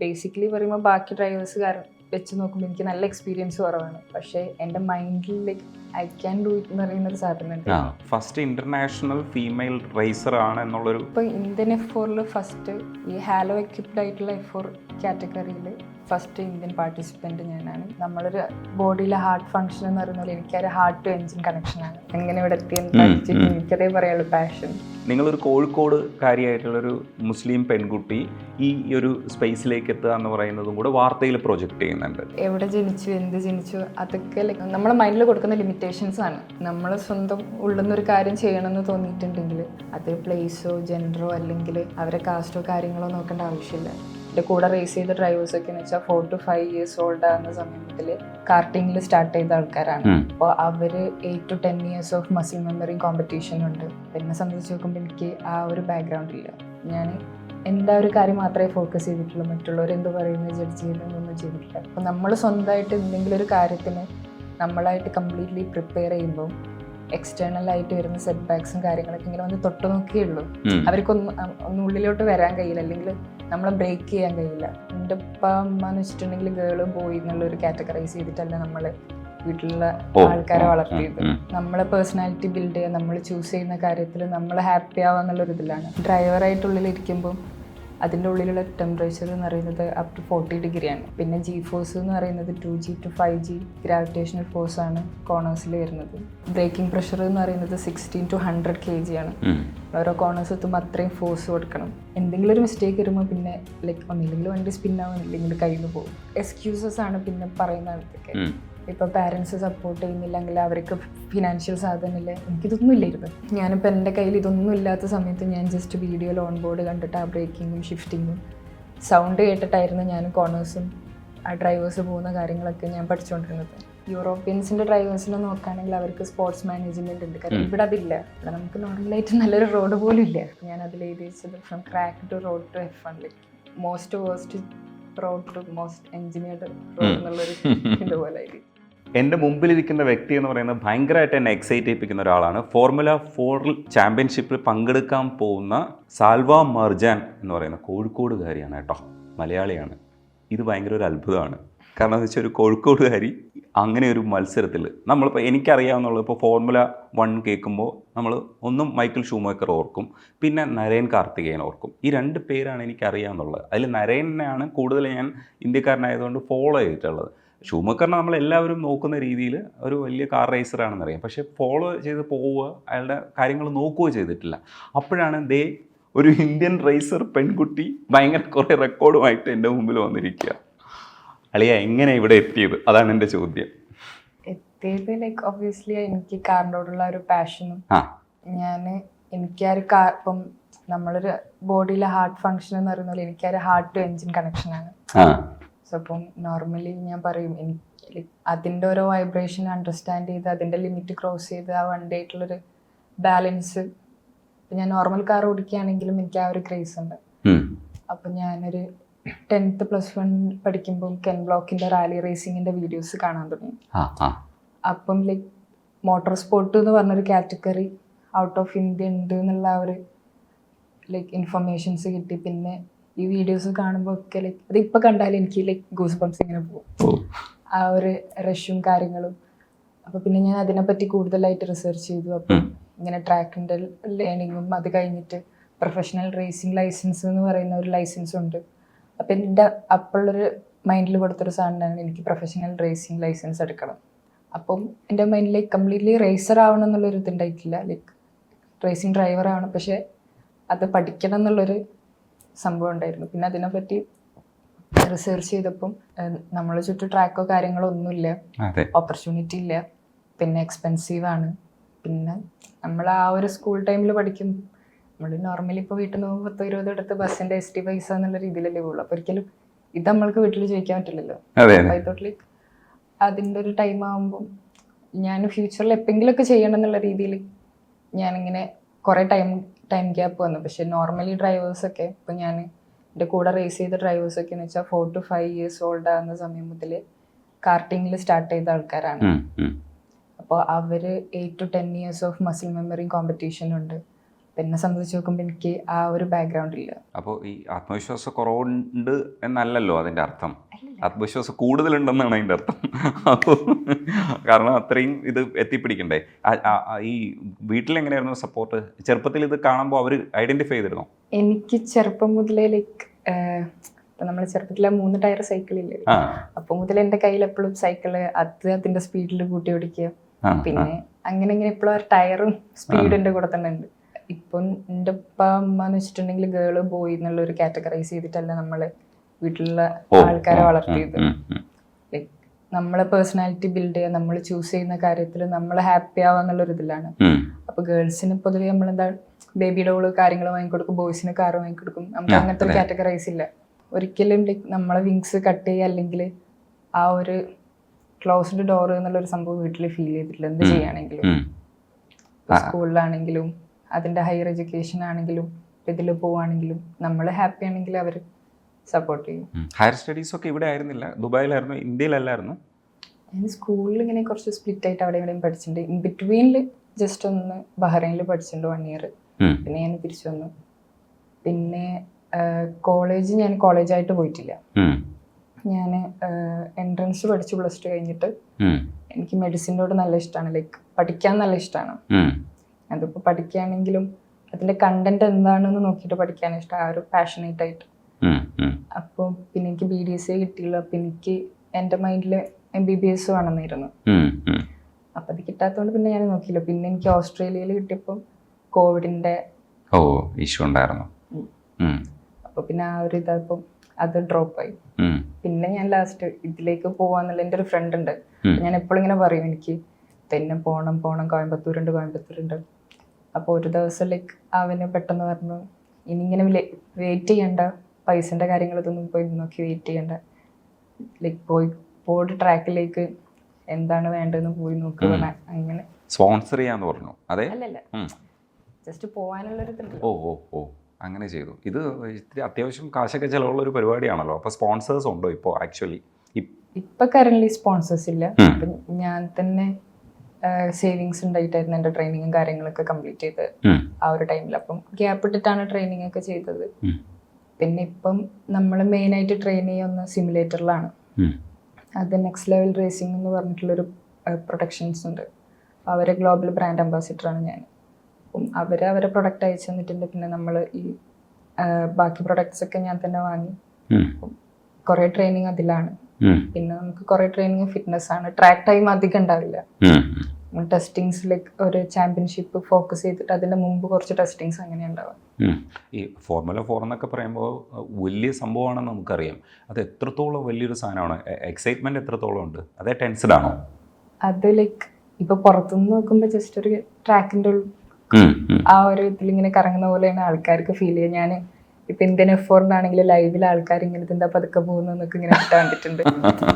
Basically പറയുമ്പോൾ ബാക്കി drivers വെച്ച് നോക്കുമ്പോൾ എനിക്ക് നല്ല എക്സ്പീരിയൻസ് കുറവാണ്. പക്ഷേ എൻ്റെ മൈൻഡിൽ like I can do it എന്ന് പറയുന്നൊരു സാധനമുണ്ട്. ഫസ്റ്റ് ഇന്റർനാഷണൽ ഫീമെയിൽ റേസർ ആണ് എന്നുള്ളൊരു. ഇപ്പോൾ ഇന്ത്യൻ F4 ഫസ്റ്റ് ഈ ഹാലോ എക്വിപ്ഡ് ആയിട്ടുള്ള F4 കാറ്റഗറിയിൽ ഫസ്റ്റ് ഇന്ത്യൻ പാർട്ടിസിപ്പൻറ്റ് ഞാനാണ്. നമ്മളൊരു ബോഡിയിലെ ഹാർട്ട് ഫങ്ഷൻ എന്ന് പറയുന്ന പോലെ എനിക്കൊരു ഹാർട്ട് ടു എൻജിൻ കണക്ഷനാണ്. എങ്ങനെ ഇവിടെ എത്തിയെന്ന് എനിക്കതേ പറയാനുള്ളൂ പാഷൻ. നിങ്ങളൊരു കോഴിക്കോടുകാരിയായിട്ടുള്ളൊരു മുസ്ലിം പെൺകുട്ടി ഈ ഒരു സ്പേസിലേക്ക് എത്തുക എന്ന് പറയുന്നതും കൂടെ വാർത്തയിൽ പ്രൊജക്റ്റ് ചെയ്യുന്നുണ്ട്. എവിടെ ജനിച്ചു, എന്ത് ജനിച്ചു, അതൊക്കെ നമ്മളെ മൈൻഡിൽ കൊടുക്കുന്ന ലിമിറ്റേഷൻസ് ആണ്. നമ്മൾ സ്വന്തം ഉള്ളുന്നൊരു കാര്യം ചെയ്യണമെന്ന് തോന്നിയിട്ടുണ്ടെങ്കിൽ അത് പ്ലേസോ ജെൻഡറോ അല്ലെങ്കിൽ അവരെ കാസ്റ്റോ കാര്യങ്ങളോ നോക്കേണ്ട ആവശ്യമില്ല. എൻ്റെ കൂടെ റേസ് ചെയ്ത ഡ്രൈവേഴ്സൊക്കെ എന്ന് വെച്ചാൽ 4 to 5 years ഓൾഡ് ആകുന്ന സമയത്തിൽ കാർട്ടിങ്ങിൽ സ്റ്റാർട്ട് ചെയ്ത ആൾക്കാരാണ്. അപ്പോൾ അവർ 8 to 10 years of muscle memory കോമ്പറ്റീഷനുണ്ട്. എന്നെ സംബന്ധിച്ച് നോക്കുമ്പോൾ എനിക്ക് ആ ഒരു ബാക്ക്ഗ്രൗണ്ട് ഇല്ല. ഞാൻ എൻ്റെ ഒരു കാര്യം മാത്രമേ ഫോക്കസ് ചെയ്തിട്ടുള്ളൂ. മറ്റുള്ളവരെന്ത് പറയുന്നത് ജഡ്ജ് ചെയ്യുന്നതൊന്നും ചെയ്തിട്ടില്ല. അപ്പോൾ നമ്മൾ സ്വന്തമായിട്ട് എന്തെങ്കിലും ഒരു കാര്യത്തിന് നമ്മളായിട്ട് കംപ്ലീറ്റ്ലി പ്രിപ്പയർ ചെയ്യുമ്പോൾ എക്സ്റ്റേണൽ ആയിട്ട് വരുന്ന സെറ്റ് ബാക്സും കാര്യങ്ങളൊക്കെ ഇങ്ങനെ വന്ന് തൊട്ട് നോക്കിയുള്ളൂ. അവർക്കൊന്നും ഉള്ളിലോട്ട് വരാൻ കഴിയില്ല, അല്ലെങ്കിൽ നമ്മളെ ബ്രേക്ക് ചെയ്യാൻ കഴിയില്ല. എൻ്റെ ഉപ്പ അമ്മ എന്ന് വെച്ചിട്ടുണ്ടെങ്കിൽ ഗേള് ബോയ് എന്നുള്ളൊരു കാറ്റഗറൈസ് ചെയ്തിട്ടല്ല നമ്മൾ വീട്ടിലുള്ള ആൾക്കാരെ വളർത്തിയത്. നമ്മളെ പേഴ്സണാലിറ്റി ബിൽഡ് ചെയ്യാൻ നമ്മൾ ചൂസ് ചെയ്യുന്ന കാര്യത്തിൽ നമ്മൾ ഹാപ്പി ആവുക എന്നുള്ളൊരു ഇതിലാണ്. ഡ്രൈവറായിട്ടുള്ളിലിരിക്കുമ്പോൾ അതിൻ്റെ ഉള്ളിലുള്ള ടെമ്പറേച്ചർ എന്ന് പറയുന്നത് അപ് ടു 40 ഡിഗ്രിയാണ്. പിന്നെ ജി ഫോഴ്സ് എന്ന് പറയുന്നത് 2G to 5G ഗ്രാവിറ്റേഷണൽ ഫോഴ്സാണ് കോർണേഴ്സിൽ വരുന്നത്. ബ്രേക്കിംഗ് പ്രഷർ എന്ന് പറയുന്നത് 16 to 100 kg ആണ്. ഓരോ കോർണേഴ്സ് എത്തുമ്പോൾ അത്രയും ഫോഴ്സ് കൊടുക്കണം. എന്തെങ്കിലും ഒരു മിസ്റ്റേക്ക് വരുമ്പോൾ പിന്നെ ലൈക്ക് ഒന്നില്ലെങ്കിൽ വണ്ടി സ്പിന്നാവും, ഇല്ലെങ്കിൽ കയ്യിൽ നിന്ന് പോകും. എക്സ്ക്യൂസസ് ആണ് പിന്നെ പറയുന്ന ആൾക്കൊക്കെ. ഇപ്പോൾ പാരൻസ് സപ്പോർട്ട് ചെയ്യുന്നില്ലെങ്കിൽ അവർക്ക് ഫിനാൻഷ്യൽ സാധനമില്ല. എനിക്കിതൊന്നും ഇല്ലായിരുന്നു. ഞാനിപ്പോൾ എൻ്റെ കയ്യിൽ ഇതൊന്നും ഇല്ലാത്ത സമയത്ത് ഞാൻ ജസ്റ്റ് വീഡിയോയിൽ ഓൺ ബോർഡ് കണ്ടിട്ട് ആ ബ്രേക്കിങ്ങും ഷിഫ്റ്റിങ്ങും സൗണ്ട് കേട്ടിട്ടായിരുന്നു ഞാൻ കോർണേഴ്സും ആ ഡ്രൈവേഴ്സ് പോകുന്ന കാര്യങ്ങളൊക്കെ ഞാൻ പഠിച്ചുകൊണ്ടിരുന്നത്. യൂറോപ്യൻസിൻ്റെ ഡ്രൈവേഴ്സിനെ നോക്കുകയാണെങ്കിൽ അവർക്ക് സ്പോർട്സ് മാനേജ്മെൻറ്റ് ഉണ്ട്. കാരണം ഇവിടെ അതില്ല. ഇവിടെ നമുക്ക് നോർമലായിട്ട് നല്ലൊരു റോഡ് പോലും ഇല്ല. ഞാൻ അതിൽ എഴുതി വെച്ചത് from crack to road to F1 like most worst road to most engineered road എന്നുള്ളൊരു ഇതുപോലെ ആയിരിക്കും. എൻ്റെ മുമ്പിലിരിക്കുന്ന വ്യക്തി എന്ന് പറയുന്നത് ഭയങ്കരമായിട്ട് എന്നെ എക്സൈറ്റ് ചെയ്യിപ്പിക്കുന്ന ഒരാളാണ്. ഫോർമുല 4 ചാമ്പ്യൻഷിപ്പിൽ പങ്കെടുക്കാൻ പോകുന്ന സാൽവ മർജാൻ എന്ന് പറയുന്ന കോഴിക്കോടുകാരിയാണ് കേട്ടോ, മലയാളിയാണ്. ഇത് ഭയങ്കര ഒരു അത്ഭുതമാണ്. കാരണം എന്ന് വെച്ചാൽ ഒരു കോഴിക്കോടുകാരി അങ്ങനെ ഒരു മത്സരത്തിൽ നമ്മളിപ്പോൾ എനിക്കറിയാവുന്നുള്ളത് ഇപ്പോൾ ഫോർമുല 1 കേൾക്കുമ്പോൾ നമ്മൾ ഒന്നും മൈക്കിൾ ഷൂമേക്കർ ഓർക്കും, പിന്നെ നരേൻ കാർത്തികേയൻ ഓർക്കും. ഈ 2 പേരാണ് എനിക്കറിയാവുന്നുള്ളത്. അതിൽ നരേനാണ് കൂടുതൽ ഞാൻ ഇന്ത്യക്കാരനായതുകൊണ്ട് ഫോളോ ചെയ്തിട്ടുള്ളത്. ഷൂമേക്കറിനെ നമ്മളെല്ലാവരും നോക്കുന്ന രീതിയിൽ ഒരു വലിയ കാർ റേസറാണെന്നറിയാം, പക്ഷേ ഫോളോ ചെയ്ത് പോവുക, അയാളുടെ കാര്യങ്ങൾ നോക്കുകയോ ചെയ്തിട്ടില്ല. അപ്പോഴാണ് ഒരു ഇന്ത്യൻ റേസർ പെൺകുട്ടി ഭയങ്കര കുറേ റെക്കോർഡുമായിട്ട് എൻ്റെ മുമ്പിൽ വന്നിരിക്കുക. അളിയ എങ്ങനെ ഇവിടെ എത്തിയത്? അതാണ് എൻ്റെ ചോദ്യം. എത്തിയത് ലൈക്ക് ഒബ്വിയസ്ലി എനിക്ക് കാറിനോടുള്ള ഒരു പാഷനും എനിക്ക് ആ ഒരു കാർ ഇപ്പം നമ്മളൊരു ബോഡിയിലെ ഹാർട്ട് ഫങ്ഷൻ എന്ന് പറയുന്ന പോലെ എനിക്ക് ആ ഒരു ഹാർട്ട് ടു എൻജിൻ കണക്ഷനാണ്. സോ അപ്പം നോർമലി ഞാൻ പറയും എനിക്ക് അതിൻ്റെ ഓരോ വൈബ്രേഷൻ അണ്ടർസ്റ്റാൻഡ് ചെയ്ത് അതിൻ്റെ ലിമിറ്റ് ക്രോസ് ചെയ്ത് ആ വണ്ടി ആയിട്ടുള്ളൊരു ബാലൻസ്. ഇപ്പം ഞാൻ നോർമൽ കാർ ഓടിക്കുകയാണെങ്കിലും എനിക്ക് ആ ഒരു ക്രേസ് ഉണ്ട്. അപ്പം ഞാനൊരു 10th +1 പഠിക്കുമ്പോൾ കെൻ ബ്ലോക്കിൻ്റെ റാലി റേസിങ്ങിൻ്റെ വീഡിയോസ് കാണാൻ തുടങ്ങി. അപ്പം ലൈക്ക് മോട്ടോർ സ്പോർട്ട് എന്ന് പറഞ്ഞൊരു കാറ്റഗറി ഔട്ട് ഓഫ് ഇന്ത്യ ഉണ്ട് എന്നുള്ള ആ ഒരു ലൈക്ക് ഇൻഫർമേഷൻസ് കിട്ടി. പിന്നെ ഈ വീഡിയോസ് കാണുമ്പോൾ ഒക്കെ ലൈക്ക് അതിപ്പോൾ കണ്ടാലും എനിക്ക് ലൈക്ക് ഗൂസ് ബംസ് ഇങ്ങനെ പോകും, ആ ഒരു റഷും കാര്യങ്ങളും. അപ്പോൾ പിന്നെ ഞാൻ അതിനെപ്പറ്റി കൂടുതലായിട്ട് റിസർച്ച് ചെയ്തു. അപ്പം ഇങ്ങനെ ട്രാക്കിൻ്റെ ലേണിങ്ങും അത് കഴിഞ്ഞിട്ട് പ്രൊഫഷണൽ റേസിംഗ് ലൈസൻസ് എന്ന് പറയുന്ന ഒരു ലൈസൻസ് ഉണ്ട്. അപ്പം എൻ്റെ അപ്പോഴൊരു മൈൻഡിൽ കൊടുത്തൊരു സാധനമാണ് എനിക്ക് പ്രൊഫഷണൽ റേസിംഗ് ലൈസൻസ് എടുക്കണം. അപ്പം എൻ്റെ മൈൻഡിലേക്ക് കംപ്ലീറ്റ്ലി റേസർ ആവണം എന്നുള്ളൊരു ഇതുണ്ടായിട്ടില്ല. ലൈക്ക് റേസിംഗ് ഡ്രൈവർ ആവണം, പക്ഷേ അത് പഠിക്കണം എന്നുള്ളൊരു സംഭവം ഉണ്ടായിരുന്നു. പിന്നെ അതിനെപ്പറ്റി റിസർച്ച് ചെയ്തപ്പം നമ്മളെ ചുറ്റും ട്രാക്കോ കാര്യങ്ങളോ ഒന്നുമില്ല, ഓപ്പർച്യൂണിറ്റി ഇല്ല, പിന്നെ എക്സ്പെൻസീവ് ആണ്. പിന്നെ നമ്മൾ ആ ഒരു സ്കൂൾ ടൈമിൽ പഠിക്കും, നമ്മൾ നോർമലി ഇപ്പോൾ വീട്ടിൽ നിന്ന് 10-20 എടുത്ത് ബസ്സിൻ്റെ ST പൈസ എന്നുള്ള രീതിയിലല്ലേ പോകുള്ളൂ. അപ്പോൾ ഒരിക്കലും ഇത് നമ്മൾക്ക് വീട്ടിൽ ചോദിക്കാൻ പറ്റില്ലല്ലോ. തൊട്ടിലേക്ക് അതിൻ്റെ ഒരു ടൈം ആകുമ്പം ഞാൻ ഫ്യൂച്ചറിൽ എപ്പോഴെങ്കിലുമൊക്കെ ചെയ്യണം എന്നുള്ള രീതിയിൽ ഞാനിങ്ങനെ കുറേ ടൈം ഗ്യാപ്പ് വന്നു. പക്ഷേ നോർമലി ഡ്രൈവേഴ്സൊക്കെ ഇപ്പോൾ ഞാൻ എൻ്റെ കൂടെ റേസ് ചെയ്ത ഡ്രൈവേഴ്സൊക്കെ എന്ന് വെച്ചാൽ 4 to 5 years ഓൾഡ് ആകുന്ന സമയം മുതൽ കാർട്ടിങ്ങിൽ സ്റ്റാർട്ട് ചെയ്ത ആൾക്കാരാണ്. അപ്പോൾ അവർ 8 to 10 years of muscle memory കോമ്പറ്റീഷനുണ്ട്. എന്നെ സംബന്ധിച്ച് നോക്കുമ്പോൾ എനിക്ക് ആ ഒരു ബാക്ക്ഗ്രൗണ്ട് ഇല്ല. അപ്പോൾ ഈ ആത്മവിശ്വാസ കുറവുണ്ട് എന്നല്ലല്ലോ അതിൻ്റെ അർത്ഥം, ആത്മവിശ്വാസം കൂടുതലുണ്ടെന്നാണ് അതിൻ്റെ അർത്ഥം. അപ്പോൾ കാരണം അത്രയും ഇത് എത്തിപ്പിടിക്കണ്ടേ. ഈ വീട്ടിലെങ്ങനെയായിരുന്നു സപ്പോർട്ട്? ചെറുപ്പത്തിൽ ഇത് കാണുമ്പോൾ അവർ ഐഡൻറ്റിഫൈ ചെയ്തിരുന്നോ? എനിക്ക് ചെറുപ്പം മുതലേ ലൈക്ക് ഇപ്പം നമ്മൾ ചെറുപ്പത്തിലെ 3 ടയർ സൈക്കിളില്ലേ, അപ്പം മുതൽ എൻ്റെ കയ്യിൽ എപ്പോഴും സൈക്കിള്, അതിൻ്റെ സ്പീഡിൽ കൂട്ടി ഓടിക്കുക. പിന്നെ അങ്ങനെ എപ്പോഴും ഒരു ടയറും സ്പീഡ് എൻ്റെ കൂടെ തന്നെ ഉണ്ട്. ഇപ്പം എൻ്റെ ഉപ്പ അമ്മ എന്ന് വെച്ചിട്ടുണ്ടെങ്കിൽ ഗേള് ബോയ് എന്നുള്ള ഒരു കാറ്റഗറൈസ് ചെയ്തിട്ടല്ല നമ്മള് വീട്ടിലുള്ള ആൾക്കാരെ വളർത്തിയത്. ലൈക്ക് നമ്മളെ പേഴ്സണാലിറ്റി ബിൽഡ് ചെയ്യുക, നമ്മൾ ചൂസ് ചെയ്യുന്ന കാര്യത്തിൽ നമ്മൾ ഹാപ്പി ആവാന്നുള്ളൊരു ഇതിലാണ്. അപ്പൊ ഗേൾസിന് പൊതുവെ നമ്മളെന്താ ബേബി ഡോള് കാര്യങ്ങൾ വാങ്ങിക്കൊടുക്കും, ബോയ്സിന് കാർ വാങ്ങിക്കൊടുക്കും. നമുക്ക് അങ്ങനത്തെ ഒരു കാറ്റഗറൈസ് ഇല്ല. ഒരിക്കലും ലൈക്ക് നമ്മളെ വിങ്സ് കട്ട് ചെയ്യുക അല്ലെങ്കിൽ ആ ഒരു ക്ലോസ്ഡ് ഡോർ എന്നുള്ളൊരു സംഭവം വീട്ടിൽ ഫീൽ ചെയ്തിട്ടില്ല. എന്ത് ചെയ്യുകയാണെങ്കിലും, സ്കൂളിലാണെങ്കിലും അതിൻ്റെ ഹയർ എഡ്യൂക്കേഷൻ ആണെങ്കിലും ഇതിൽ പോവുകയാണെങ്കിലും നമ്മൾ ഹാപ്പി ആണെങ്കിൽ അവർ സപ്പോർട്ട് ചെയ്യും. ഹയർ സ്റ്റഡീസ് ഒക്കെ ഇവിടെ ആയിരുന്നില്ല, ദുബായിലായിരുന്നു, ഇന്ത്യയിലല്ലായിരുന്നു? ഞാൻ സ്കൂളിൽ ഇങ്ങനെ കുറച്ച് സ്പ്ലിറ്റ് ആയിട്ട് അവിടെ ഇവിടെയും പഠിച്ചിട്ടുണ്ട്. ഇൻ ബിറ്റ്വീനിൽ ജസ്റ്റ് ഒന്ന് ബഹ്റൈനിൽ പഠിച്ചിട്ടുണ്ട് 1 ഇയർ. പിന്നെ ഞാൻ തിരിച്ചു വന്നു. പിന്നെ കോളേജ് ഞാൻ കോളേജായിട്ട് പോയിട്ടില്ല. ഞാൻ എൻട്രൻസ് പഠിച്ചു +2 കഴിഞ്ഞിട്ട്. എനിക്ക് മെഡിസിനോട് നല്ല ഇഷ്ടമാണ്, ലൈക്ക് പഠിക്കാൻ നല്ല ഇഷ്ടമാണ്. അതിപ്പോൾ പഠിക്കുകയാണെങ്കിലും അതിൻ്റെ കണ്ടന്റ് എന്താണെന്ന് നോക്കിയിട്ട് പഠിക്കാൻ ഇഷ്ടം, ആ ഒരു പാഷനേറ്റ് ആയിട്ട്. അപ്പോൾ പിന്നെ എനിക്ക് BDSA കിട്ടിയില്ല. അപ്പം എനിക്ക് എൻ്റെ മൈൻഡിൽ MBBS വേണമെന്നായിരുന്നു. അപ്പം അത് കിട്ടാത്തതുകൊണ്ട് പിന്നെ ഞാൻ നോക്കിയില്ല. പിന്നെ എനിക്ക് ഓസ്ട്രേലിയയിൽ കിട്ടിയപ്പോൾ കോവിഡിൻ്റെ ഇഷ്യൂ ഉണ്ടായിരുന്നു. അപ്പോൾ പിന്നെ ആ ഒരു ഇതായപ്പോൾ അത് ഡ്രോപ്പായി. പിന്നെ ഞാൻ ലാസ്റ്റ് ഇതിലേക്ക് പോവാന്നുള്ള എൻ്റെ ഒരു ഫ്രണ്ട് ഉണ്ട്. ഞാൻ എപ്പോഴും ഇങ്ങനെ പറയും എനിക്ക് തന്നെ പോകണം കോയമ്പത്തൂരുണ്ട്. അപ്പോൾ ഒരു ദിവസം ലൈക്ക് അവന് പെട്ടെന്ന് പറഞ്ഞു, ഇനിയിങ്ങനെ വെയിറ്റ് ചെയ്യണ്ട, പൈസൻ്റെ കാര്യങ്ങൾ ഇതൊന്നും പോയി നോക്കി വെയിറ്റ് ചെയ്യണ്ട, ലൈക്ക് പോയിട്ട് ട്രാക്കിലേക്ക് എന്താണ് വേണ്ടതെന്ന് പോയി നോക്കുക. അങ്ങനെ സ്പോൺസർ ചെയ്യാന്ന് പറഞ്ഞു. അതെ, അല്ലല്ല, ജസ്റ്റ് പോകാനുള്ളൊരു അങ്ങനെ ചെയ്തു. ഇത് ഇത്തിരി അത്യാവശ്യം കാശൊക്കെ ചിലവുള്ള ഒരു പരിപാടിയാണല്ലോ. അപ്പോൾ സ്പോൺസേഴ്സ് ഉണ്ടോ ഇപ്പോൾ? ആക്ച്വലി ഇപ്പം കറന്റ് സ്പോൺസേഴ്സ് ഇല്ല. അപ്പം ഞാൻ തന്നെ സേവിങ്സ് ഉണ്ടായിട്ടായിരുന്നു എൻ്റെ ട്രെയിനിങ്ങും കാര്യങ്ങളൊക്കെ കംപ്ലീറ്റ് ചെയ്തത് ആ ഒരു ടൈമിൽ. അപ്പം ഗ്യാപ്പ് ഇട്ടിട്ടാണ് ട്രെയിനിങ് ഒക്കെ ചെയ്തത്. പിന്നെ ഇപ്പം നമ്മൾ മെയിനായിട്ട് ട്രെയിൻ ചെയ്യുന്ന സിമുലേറ്ററിലാണ്. അത് നെക്സ്റ്റ് ലെവൽ റേസിംഗ് എന്ന് പറഞ്ഞിട്ടുള്ളൊരു പ്രൊഡക്ഷൻസ് ഉണ്ട്. അവരെ ഗ്ലോബൽ ബ്രാൻഡ് അംബാസിഡറാണ് ഞാൻ. അപ്പം അവരെ പ്രൊഡക്റ്റ് അയച്ചു തന്നിട്ടുണ്ട്. പിന്നെ നമ്മൾ ഈ ബാക്കി പ്രൊഡക്ട്സ് ഒക്കെ ഞാൻ തന്നെ വാങ്ങി. കുറേ ട്രെയിനിങ് അതിലാണ്. പിന്നെ നമുക്ക് കുറേ ട്രെയിനിങ് ഫിറ്റ്നസ് ആണ്. ട്രാക്ക് ടൈം അധികം ഉണ്ടാവില്ല. ടെസ്റ്റിങ്സ് ലൈക്ക് ഒരു ചാമ്പ്യൻഷിപ്പ് ഫോക്കസ് ചെയ്തിട്ട് അതിൻ്റെ മുമ്പ് കുറച്ച് ടെസ്റ്റിങ്സ് അങ്ങനെ ഉണ്ടാവാം. ഈ ഫോർമുല 4 എന്നൊക്കെ പറയുമ്പോൾ വലിയ സംഭവമാണെന്ന് നമുക്കറിയാം. അത് എത്രത്തോളം വലിയൊരു സാധനമാണ്? എക്സൈറ്റ്മെന്റ് എത്രത്തോളം ഉണ്ട്? അതേ ടെൻസ്ഡ് ആണോ? അത് ലൈക്ക് ഇപ്പൊ പുറത്തുനിന്ന് നോക്കുമ്പോൾ ജസ്റ്റ് ഒരു ട്രാക്കിൻ്റെ ആ ഒരു ഇതിലിങ്ങനെ കറങ്ങുന്ന പോലെയാണ് ആൾക്കാർക്ക് ഫീൽ ചെയ്യുക. ഞാൻ ഇപ്പൊ ഇന്ത്യൻ F4 ലൈവിൽ ആൾക്കാർ ഇങ്ങനത്തെ എന്താ പതുക്കെ പോകുന്നൊക്കെ ഇങ്ങനെ കണ്ടിട്ടുണ്ട്.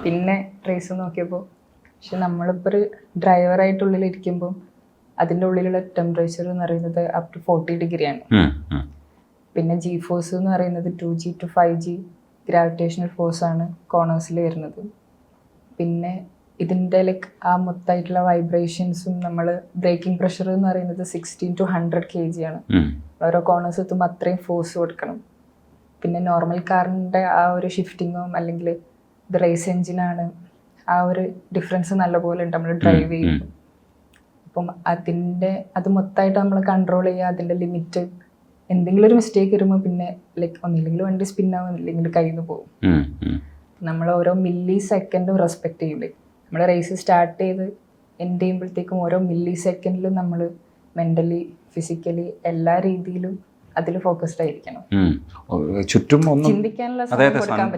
പിന്നെ റേസ് നോക്കിയപ്പോൾ പക്ഷെ നമ്മളിപ്പോൾ ഒരു ഡ്രൈവറായിട്ടുള്ളിൽ ഇരിക്കുമ്പോൾ അതിൻ്റെ ഉള്ളിലുള്ള ടെമ്പറേച്ചർ എന്ന് പറയുന്നത് അപ് ടു 40 ഡിഗ്രിയാണ്. പിന്നെ G-ഫോഴ്സ് എന്ന് പറയുന്നത് 2G to 5G ഗ്രാവിറ്റേഷണൽ ഫോഴ്സാണ് കോർണേഴ്സിൽ വരുന്നത്. പിന്നെ ഇതിൻ്റെ ലൈക്ക് ആ മൊത്തമായിട്ടുള്ള വൈബ്രേഷൻസും നമ്മൾ ബ്രേക്കിംഗ് പ്രഷർ എന്ന് പറയുന്നത് 16 to 100 kg ആണ്. ഓരോ കോർണേഴ്സ് എത്തുമ്പോൾ അത്രയും ഫോഴ്സ് കൊടുക്കണം. പിന്നെ നോർമൽ കാറിൻ്റെ ആ ഒരു ഷിഫ്റ്റിങ്ങും അല്ലെങ്കിൽ ഇത് റേസ് എഞ്ചിനാണ്, ആ ഒരു ഡിഫറൻസ് നല്ലപോലെ ഉണ്ട് നമ്മൾ ഡ്രൈവ് ചെയ്യുമ്പോൾ. അപ്പം അത് മൊത്തമായിട്ട് നമ്മൾ കൺട്രോൾ ചെയ്യുക, അതിൻ്റെ ലിമിറ്റ്. എന്തെങ്കിലും ഒരു മിസ്റ്റേക്ക് വരുമ്പോൾ പിന്നെ ലൈക്ക് ഒന്നില്ലെങ്കിൽ വണ്ടി സ്പിന്നാവും, ഇല്ലെങ്കിൽ കയ്യിൽ നിന്ന് പോകും. നമ്മൾ ഓരോ മില്ലി സെക്കൻഡും റെസ്പെക്ട് ചെയ്യില്ലേ. നമ്മൾ റേസ് സ്റ്റാർട്ട് ചെയ്ത് എൻഡ് ചെയ്യുമ്പോഴത്തേക്കും ഓരോ മില്ലി സെക്കൻഡിലും നമ്മൾ മെൻ്റലി ഫിസിക്കലി എല്ലാ രീതിയിലും അതിൽ ഫോക്കസ്ഡ് ആയിരിക്കണം. ചുറ്റും ഒന്നും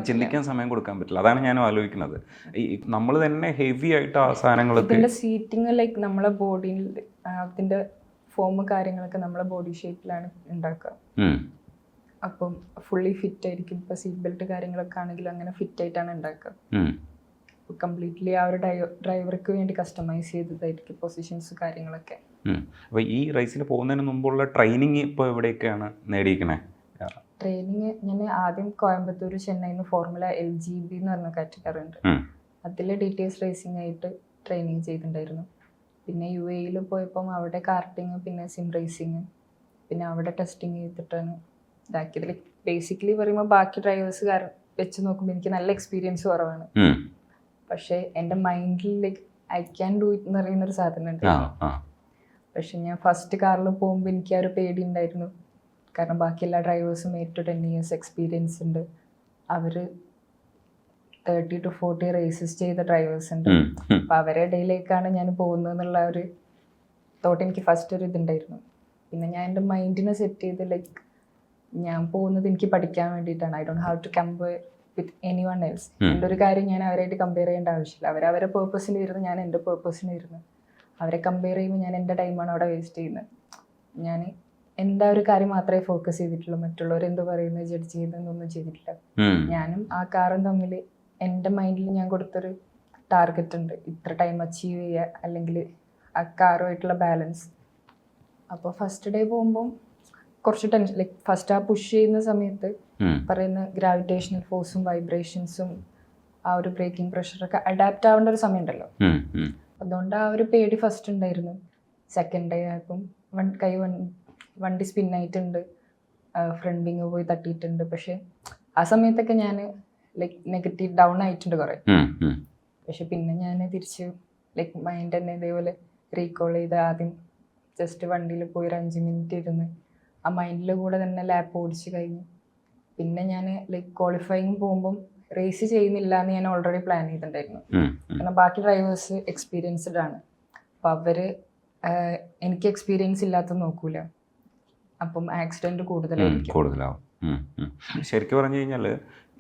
ചിന്തിക്കാൻ സമയം കൊടുക്കാൻ പറ്റില്ല. അതാണ് ഞാൻ ആലോചിക്കുന്നത്. ഈ നമ്മൾ തന്നെ ഹെവി ആയിട്ട് ആ സാധനങ്ങളൊക്കെ ഇതിൻ്റെ സീറ്റിങ് ലൈക്ക് നമ്മളെ ബോഡിയിൽ അതിൻ്റെ ഫോം കാര്യങ്ങളൊക്കെ നമ്മളെ ബോഡി ഷേപ്പിലാണ് ഉണ്ടാക്കുക. അപ്പം ഫുള്ളി ഫിറ്റ് ആയിരിക്കും. ഇപ്പോൾ സീറ്റ് ബെൽറ്റ് കാര്യങ്ങളൊക്കെ ആണെങ്കിലും അങ്ങനെ ഫിറ്റ് ആയിട്ടാണ് ഉണ്ടാക്കുക. കംപ്ലീറ്റ്ലി ആ ഒരു ഡ്രൈവർക്ക് വേണ്ടി കസ്റ്റമൈസ് ചെയ്തതായിരിക്കും പൊസിഷൻസ് കാര്യങ്ങളൊക്കെ. അപ്പോൾ ഈ റേസിന് പോകുന്നതിന് മുമ്പുള്ള ട്രെയിനിങ് ഇപ്പോൾ എവിടെയൊക്കെയാണ് നേടിയിരിക്കണേ? ട്രെയിനിങ് ഞാൻ ആദ്യം കോയമ്പത്തൂർ ചെന്നൈന്ന് ഫോർമുല LGB എന്ന് പറഞ്ഞ കാറ്റഗറി ഉണ്ട്. അതിൽ DTS റേസിംഗ് ആയിട്ട് ട്രെയിനിങ് ചെയ്തിട്ടുണ്ടായിരുന്നു. പിന്നെ UAE പോയപ്പം അവിടെ കാർട്ടിങ്, പിന്നെ സിം റേസിങ്, പിന്നെ അവിടെ ടെസ്റ്റിങ് ചെയ്തിട്ടാണ് ഇതാക്കിയത്. ലൈക്ക് ബേസിക്കലി പറയുമ്പോൾ ബാക്കി ഡ്രൈവേഴ്സ് വെച്ച് നോക്കുമ്പോൾ എനിക്ക് നല്ല എക്സ്പീരിയൻസ് കുറവാണ്. പക്ഷേ എൻ്റെ മൈൻഡിൽ like I can do it എന്ന് പറയുന്നൊരു സാധനം ഉണ്ട്. പക്ഷെ ഞാൻ ഫസ്റ്റ് കാറിൽ പോകുമ്പോൾ എനിക്ക് ആ ഒരു പേടി ഉണ്ടായിരുന്നു. കാരണം ബാക്കി എല്ലാ ഡ്രൈവേഴ്സും 8 to 10 years എക്സ്പീരിയൻസ് ഉണ്ട്. അവർ 30 to 40 റേസസ് ചെയ്ത ഡ്രൈവേഴ്സ് ഉണ്ട്. അപ്പം അവരുടെ ഇടയിലേക്കാണ് ഞാൻ പോകുന്നത് എന്നുള്ള ഒരു തോട്ട് എനിക്ക് ഫസ്റ്റ് ഒരു ഇതുണ്ടായിരുന്നു. പിന്നെ ഞാൻ എൻ്റെ മൈൻഡിനെ സെറ്റ് ചെയ്ത് ലൈക്ക് ഞാൻ പോകുന്നത് എനിക്ക് പഠിക്കാൻ വേണ്ടിയിട്ടാണ്. I don't have to compare with anyone else. എൻ്റെ ഒരു കാര്യം ഞാൻ അവരായിട്ട് കമ്പയർ ചെയ്യേണ്ട ആവശ്യമില്ല. അവരവരുടെ പേർപ്പസിന് ഇരുന്ന് ഞാൻ എൻ്റെ പേർപ്പസിന് ഇരുന്ന്. അവരെ കമ്പയർ ചെയ്യുമ്പോൾ ഞാൻ എൻ്റെ ടൈമാണ് അവിടെ വേസ്റ്റ് ചെയ്യുന്നത്. ഞാൻ എൻ്റെ ഒരു കാര്യം മാത്രമേ ഫോക്കസ് ചെയ്തിട്ടുള്ളൂ. മറ്റുള്ളവർ എന്ത് പറയുന്നത് ജഡ്ജ് ചെയ്യുന്നതൊന്നും ചെയ്തിട്ടില്ല. ഞാനും ആ കാറും തമ്മിൽ എൻ്റെ മൈൻഡിൽ ഞാൻ കൊടുത്തൊരു ടാർഗറ്റ് ഉണ്ട്, ഇത്ര ടൈം അച്ചീവ് ചെയ്യുക, അല്ലെങ്കിൽ ആ കാറുമായിട്ടുള്ള ബാലൻസ്. അപ്പോൾ ഫസ്റ്റ് ഡേ പോകുമ്പം കുറച്ച് ടെൻഷൻ, ലൈക്ക് ഫസ്റ്റ് ആ പുഷ് ചെയ്യുന്ന സമയത്ത് പറയുന്ന ഗ്രാവിറ്റേഷണൽ ഫോഴ്സും വൈബ്രേഷൻസും ആ ഒരു ബ്രേക്കിംഗ് പ്രഷറൊക്കെ അഡാപ്റ്റ് ആവേണ്ട ഒരു സമയം ഉണ്ടല്ലോ. അതുകൊണ്ട് ആ ഒരു പേടി ഫസ്റ്റ് ഉണ്ടായിരുന്നു. സെക്കൻഡ് ഡേ ആയപ്പം വണ്ടി സ്പിന്നായിട്ടുണ്ട്, ഫ്രണ്ട് വിങ് പോയി തട്ടിയിട്ടുണ്ട്. പക്ഷെ ആ സമയത്തൊക്കെ ഞാൻ ലൈക്ക് നെഗറ്റീവ് ഡൗൺ ആയിട്ടുണ്ട് കുറേ. പക്ഷെ പിന്നെ ഞാൻ തിരിച്ച് ലൈക്ക് മൈൻഡ് തന്നെ ഇതേപോലെ റീകോൾ ചെയ്ത് ആദ്യം ജസ്റ്റ് വണ്ടിയിൽ പോയി ഒരു 5 minute ഇരുന്ന് ആ മൈൻഡിൽ കൂടെ തന്നെ ലാപ്പ് ഓടിച്ച് കഴിഞ്ഞു. പിന്നെ ഞാൻ ലൈക്ക് ക്വാളിഫയിങ് പോകുമ്പം റേസ് ചെയ്യുന്നില്ല എന്ന് ഞാൻ ഓൾറെഡി പ്ലാൻ ചെയ്തിട്ടുണ്ടായിരുന്നു. കാരണം ബാക്കി ഡ്രൈവേഴ്സ് എക്സ്പീരിയൻസ്ഡ് ആണ്. അപ്പം അവർ എനിക്ക് എക്സ്പീരിയൻസ് ഇല്ലാത്ത നോക്കൂല. അപ്പം ആക്സിഡൻറ്റ് കൂടുതലാവും. ശരിക്കും പറഞ്ഞു കഴിഞ്ഞാൽ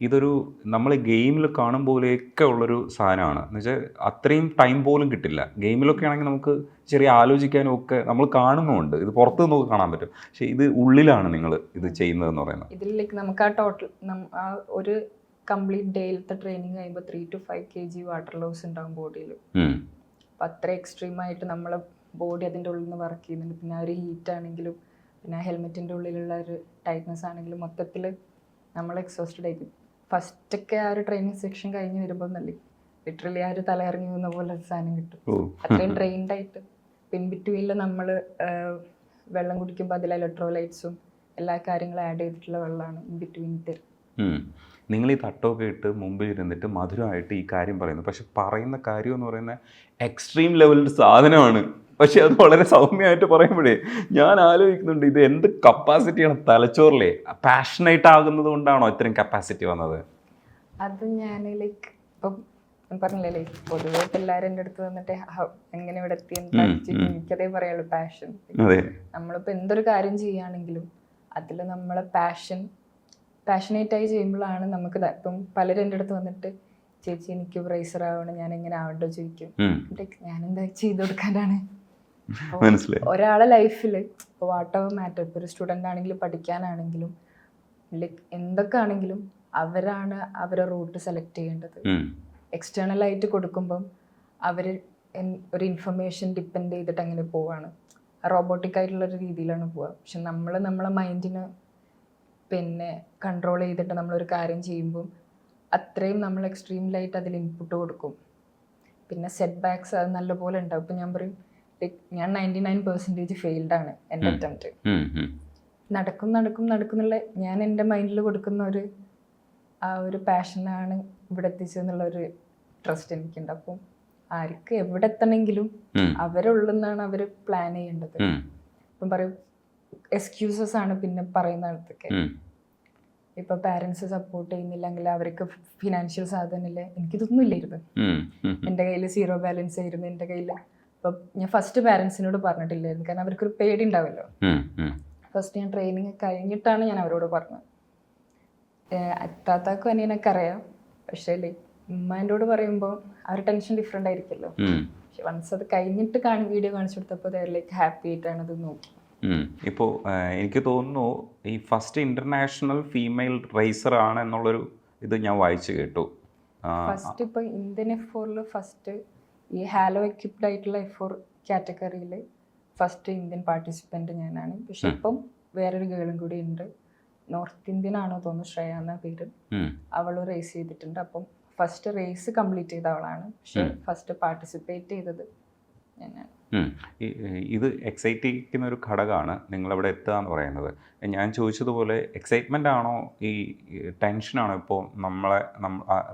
ഇതൊരു നമ്മൾ ഗെയിമിൽ കാണും പോലെയൊക്കെ ഉള്ളൊരു സാധനമാണ്. എന്ന് വെച്ചാൽ അത്രയും ടൈം പോലും കിട്ടില്ല. ഗെയിമിലൊക്കെ ആണെങ്കിൽ നമുക്ക് ചെറിയ ആലോചിക്കാനും ഒക്കെ നമ്മൾ കാണുന്നുമുണ്ട്, ഇത് പുറത്ത് നമുക്ക് കാണാൻ പറ്റും. പക്ഷേ ഇത് ഉള്ളിലാണ് നിങ്ങൾ ഇത് ചെയ്യുന്നതെന്ന് പറയുന്നത്. ഇതിലേക്ക് നമുക്ക് ആ ടോട്ടൽ ആ ഒരു കംപ്ലീറ്റ് ഡേയിലത്തെ ട്രെയിനിങ് കഴിയുമ്പോൾ 3 to 5 kg വാട്ടർ ലോസ് ഉണ്ടാകും ബോഡിയിൽ. അപ്പം അത്ര എക്സ്ട്രീമായിട്ട് നമ്മളെ ബോഡി അതിൻ്റെ ഉള്ളിൽ നിന്ന് വർക്ക് ചെയ്യുന്നുണ്ട്. പിന്നെ ആ ഒരു ഹീറ്റ് ആണെങ്കിലും പിന്നെ ഹെൽമെറ്റിൻ്റെ ഉള്ളിലുള്ള ഒരു ടൈറ്റ്നസ് ആണെങ്കിലും മൊത്തത്തിൽ നമ്മൾ എക്സോസ്റ്റഡ് ആയിരിക്കും. ഫസ്റ്റൊക്കെ ആ ഒരു ട്രെയിനിങ് സെക്ഷൻ കഴിഞ്ഞ് വരുമ്പോൾ നല്ല ലിറ്ററലി ആ ഒരു തല ഇറങ്ങി വന്ന പോലെ ഒരു സാധനം കിട്ടും. അത്രയും ട്രെയിൻഡ് ആയിട്ട്. പിൻ ബിറ്റ്വീനിൽ നമ്മൾ വെള്ളം കുടിക്കുമ്പോൾ അതിൽ ഇലക്ട്രോലൈറ്റ്സും എല്ലാ കാര്യങ്ങളും ആഡ് ചെയ്തിട്ടുള്ള വെള്ളമാണ് ഇൻ ബിറ്റ്വീൻ തരും. നിങ്ങൾ ഈ തട്ടമൊക്കെ ഇട്ട് മുമ്പിൽ ഇരുന്നിട്ട് മധുരമായിട്ട് ഈ കാര്യം പറയുന്നു. പക്ഷെ പറയുന്ന കാര്യം എന്ന് പറയുന്നത് എക്സ്ട്രീം ലെവലിൽ സാധനമാണ്. പക്ഷെ അത് വളരെ സൗമ്യമായിട്ട് പറയുമ്പോഴേ ഞാൻ ആലോചിക്കുന്നുണ്ട്, ഇത് എന്ത് കപ്പാസിറ്റിയാണ് തലച്ചോറിലെ. പാഷനേറ്റ് ആകുന്നത് കൊണ്ടാണോ ഇത്രയും കപ്പാസിറ്റി വന്നത്? അത് ഞാൻ ലൈക്ക് ഇപ്പം പറഞ്ഞില്ലേ, ലൈക്ക് പൊതുവെ എല്ലാവരും എൻ്റെ അടുത്ത് വന്നിട്ട് എങ്ങനെ ഇവിടെ എത്തി എനിക്കതേ പറയുള്ളൂ, പാഷൻ. നമ്മളിപ്പോൾ എന്തൊരു കാര്യം ചെയ്യുകയാണെങ്കിലും അതിൽ നമ്മളെ പാഷനേറ്റായി ചെയ്യുമ്പോഴാണ് നമുക്ക് ഇപ്പം പലരും എൻ്റെ അടുത്ത് വന്നിട്ട് ചേച്ചി എനിക്ക് റേസർ ആവണം, ഞാൻ എങ്ങനെ ആവണ്ടോ ചോദിക്കും. ഞാൻ എന്താ ചെയ്ത് കൊടുക്കാനാണ്. ഒരാളെ ലൈഫിൽ ഇപ്പോൾ വാട്ട് എവർ മാറ്റർ, ഇപ്പോൾ ഒരു സ്റ്റുഡൻ്റ് ആണെങ്കിലും പഠിക്കാനാണെങ്കിലും ലൈക്ക് എന്തൊക്കെ ആണെങ്കിലും അവരാണ് അവരെ റൂട്ട് സെലക്ട് ചെയ്യേണ്ടത്. എക്സ്റ്റേണൽ ആയിട്ട് കൊടുക്കുമ്പം അവർ ഒരു ഇൻഫർമേഷൻ ഡിപ്പെൻഡ് ചെയ്തിട്ട് അങ്ങനെ പോവാണ്, റോബോട്ടിക് ആയിട്ടുള്ളൊരു രീതിയിലാണ് പോവുക. പക്ഷെ നമ്മളെ മൈൻഡിന് പിന്നെ കൺട്രോൾ ചെയ്തിട്ട് നമ്മളൊരു കാര്യം ചെയ്യുമ്പം അത്രയും നമ്മൾ എക്സ്ട്രീമിലായിട്ട് അതിൽ ഇൻപുട്ട് കൊടുക്കും. പിന്നെ സെറ്റ് ബാക്സ് അത് നല്ലപോലെ ഉണ്ടാവും. ഇപ്പം ഞാൻ പറയും ഞാൻ 99% ഫെയിൽഡാണ് എൻ്റെ അറ്റംപ്റ്റ്. നടക്കുന്നുള്ള ഞാൻ എൻ്റെ മൈൻഡിൽ കൊടുക്കുന്ന ആ ഒരു പാഷനാണ് ഇവിടെ എത്തിച്ചെന്നുള്ളൊരു ട്രസ്റ്റ് എനിക്കുണ്ട്. അപ്പം ആർക്ക് എവിടെ എത്തണമെങ്കിലും അവരുള്ളെന്നാണ് അവർ പ്ലാൻ ചെയ്യേണ്ടത്. ഇപ്പം പറയും എക്സ്ക്യൂസസ് ആണ് പിന്നെ പറയുന്നിടത്തൊക്കെ. ഇപ്പൊ പാരൻസ് സപ്പോർട്ട് ചെയ്യുന്നില്ലെങ്കിൽ അവർക്ക് ഫിനാൻഷ്യൽ സാധനമില്ല. എനിക്കിതൊന്നും ഇല്ലായിരുന്നു, എൻ്റെ കയ്യിൽ 0 ബാലൻസ് ആയിരുന്നു എൻ്റെ കയ്യിൽ. അപ്പം ഞാൻ ഫസ്റ്റ് പാരൻസിനോട് പറഞ്ഞിട്ടില്ലായിരുന്നു, കാരണം അവർക്കൊരു പേടി ഉണ്ടാവുമല്ലോ. ഫസ്റ്റ് ഞാൻ ട്രെയിനിങ് കഴിഞ്ഞിട്ടാണ് ഞാൻ അവരോട് പറഞ്ഞത്. അത്താത്താക്കും അനിയനൊക്കെ അറിയാം, പക്ഷേ ലൈക്ക് ഉമ്മേൻ്റോട് പറയുമ്പോൾ ആ ഒരു ടെൻഷൻ ഡിഫറെൻ്റ് ആയിരിക്കുമല്ലോ. പക്ഷെ വൺസ് അത് കഴിഞ്ഞിട്ട് വീഡിയോ കാണിച്ചു കൊടുത്തപ്പോൾ ലൈക്ക് ഹാപ്പി ആയിട്ടാണ് അത് നോക്കി. ഇപ്പോൾ എനിക്ക് തോന്നുന്നു ഈ ഫസ്റ്റ് ഇൻ്റർനാഷണൽ ഫീമെയിൽ റേസർ ആണ് എന്നുള്ളൊരു ഇത് ഞാൻ വായിച്ചു കേട്ടു. ഫസ്റ്റ് ഇപ്പോൾ ഇന്ത്യൻ F4 ഫസ്റ്റ് ഈ ഹാലോ എക്വിപ്ഡ് ആയിട്ടുള്ള F4 കാറ്റഗറിയിൽ ഫസ്റ്റ് ഇന്ത്യൻ പാർട്ടിസിപ്പൻറ്റ് ഞാനാണ്. പക്ഷെ ഇപ്പം വേറൊരു ഗേളും കൂടി ഉണ്ട്, നോർത്ത് ഇന്ത്യൻ ആണോ തോന്നുന്നു, ശ്രേയ എന്ന പേര്. അവൾ റേസ് ചെയ്തിട്ടുണ്ട്. അപ്പം ഫസ്റ്റ് റേസ് കംപ്ലീറ്റ് ചെയ്ത അവളാണ്. പക്ഷെ ഫസ്റ്റ് പാർട്ടിസിപ്പേറ്റ് ചെയ്തത് ഞാനാണ്. ഇത് എക്സൈറ്റ് ചെയ്യുന്ന ഒരു ഘടകമാണ് നിങ്ങളവിടെ എത്തുക എന്ന് പറയുന്നത്. ഞാൻ ചോദിച്ചതുപോലെ എക്സൈറ്റ്മെൻ്റ് ആണോ ഈ ടെൻഷനാണോ ഇപ്പോൾ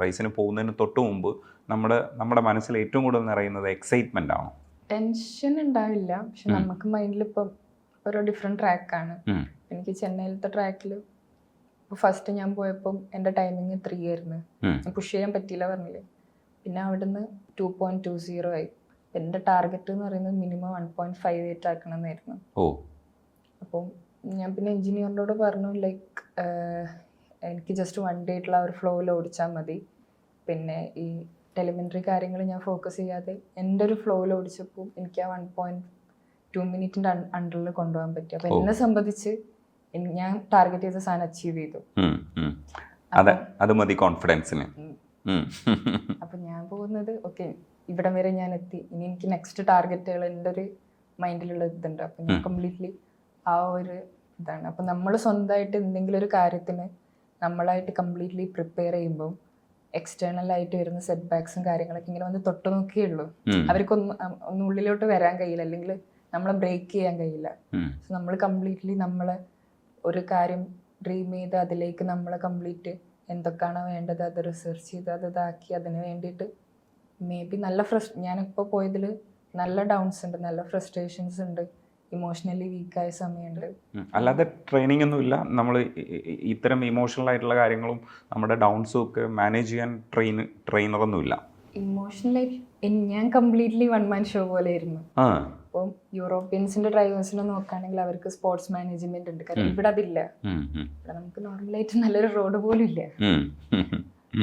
റേസിന് പോകുന്നതിന് തൊട്ട് മുമ്പ് നമ്മുടെ മനസ്സിൽ ഏറ്റവും കൂടുതൽ നിറയുന്നത് എക്സൈറ്റ്മെൻ്റ് ആണോ? ടെൻഷൻ ഉണ്ടാവില്ല, പക്ഷെ നമുക്ക് മൈൻഡിൽ ഇപ്പം ഓരോ ഡിഫറെൻറ്റ് ട്രാക്കാണ്. എനിക്ക് ചെന്നൈയിലത്തെ ട്രാക്കിൽ ഇപ്പോൾ ഫസ്റ്റ് ഞാൻ പോയപ്പം എൻ്റെ ടൈമിങ് 3 ആയിരുന്നു. പുഷ് ചെയ്യാൻ പറ്റിയില്ല പറഞ്ഞില്ലേ. പിന്നെ അവിടുന്ന് 2.20 ആയി. എൻ്റെ ടാർഗറ്റ് എന്ന് പറയുന്നത് മിനിമം 1.58 ആക്കണം എന്നായിരുന്നു. അപ്പം ഞാൻ പിന്നെ എഞ്ചിനീയറിനോട് പറഞ്ഞു ലൈക്ക് എനിക്ക് ജസ്റ്റ് 1 day ആയിട്ടുള്ള ഒരു ഫ്ലോയിൽ ഓടിച്ചാൽ മതി. പിന്നെ ഈ ടെലിമെൻ്ററി കാര്യങ്ങൾ ഞാൻ ഫോക്കസ് ചെയ്യാതെ എൻ്റെ ഒരു ഫ്ലോയിൽ ഓടിച്ചപ്പോൾ എനിക്ക് ആ 1.2 മിനിറ്റിൻ്റെ അണ്ടറിൽ കൊണ്ടുപോകാൻ പറ്റി. അപ്പം എന്നെ സംബന്ധിച്ച് ഞാൻ ടാർഗറ്റ് ചെയ്ത സാധനം അച്ചീവ് ചെയ്തു. അത് മതി കോൺഫിഡൻസിന്. അപ്പം ഞാൻ പോകുന്നത് ഓക്കെ, ഇവിടം വരെ ഞാൻ എത്തി, ഇനി എനിക്ക് നെക്സ്റ്റ് ടാർഗറ്റുകൾ എൻ്റെ ഒരു മൈൻഡിലുള്ള ഇതുണ്ട്. അപ്പം ഞാൻ കംപ്ലീറ്റ്ലി ആ ഒരു ഇതാണ്. അപ്പം നമ്മൾ സ്വന്തമായിട്ട് എന്തെങ്കിലും ഒരു കാര്യത്തിന് നമ്മളായിട്ട് കംപ്ലീറ്റ്ലി പ്രിപ്പയർ ചെയ്യുമ്പോൾ എക്സ്റ്റേണലായിട്ട് വരുന്ന സെറ്റ് ബാക്സും കാര്യങ്ങളൊക്കെ ഇങ്ങനെ വന്ന് തൊട്ട് നോക്കിയുള്ളൂ. അവർക്കൊന്നും ഉള്ളിലോട്ട് വരാൻ കഴിയില്ല, അല്ലെങ്കിൽ നമ്മളെ ബ്രേക്ക് ചെയ്യാൻ കഴിയില്ല. സോ നമ്മൾ കംപ്ലീറ്റ്ലി നമ്മളെ ഒരു കാര്യം ഡ്രീം ചെയ്ത് അതിലേക്ക് നമ്മളെ കംപ്ലീറ്റ് എന്തൊക്കെയാണോ വേണ്ടത് അത് റിസർച്ച് ചെയ്ത് അത് ഇതാക്കി അതിന് വേണ്ടിയിട്ട് മേ ബി ഞാനിപ്പോൾ പോയതിൽ നല്ല ഡൗൺസ് ഉണ്ട്, നല്ല ഫ്രസ്ട്രേഷൻസ് ഉണ്ട്, ഇമോഷണലി വീക്കായ സമയമുണ്ട്. അല്ലാതെ ട്രെയിനിങ് ഒന്നും ഇല്ല. നമ്മൾ ഇത്തരം ഇമോഷണൽ ആയിട്ടുള്ള കാര്യങ്ങളും നമ്മുടെ ഡൗൺസും ഒക്കെ മാനേജ് ചെയ്യാൻ ട്രെയിനറൊന്നും ഇല്ല. ഇമോഷണലായി ഞാൻ കംപ്ലീറ്റ്ലി 1 man ഷോ പോലെ ആയിരുന്നു. അപ്പം യൂറോപ്യൻസിന്റെ ഡ്രൈവേഴ്സിനെ നോക്കുകയാണെങ്കിൽ അവർക്ക് സ്പോർട്സ് മാനേജ്മെന്റ് ഉണ്ട്. കാരണം ഇവിടെ അതില്ല. ഇവിടെ നമുക്ക് നോർമലായിട്ട് നല്ലൊരു റോഡ് പോലും ഇല്ല.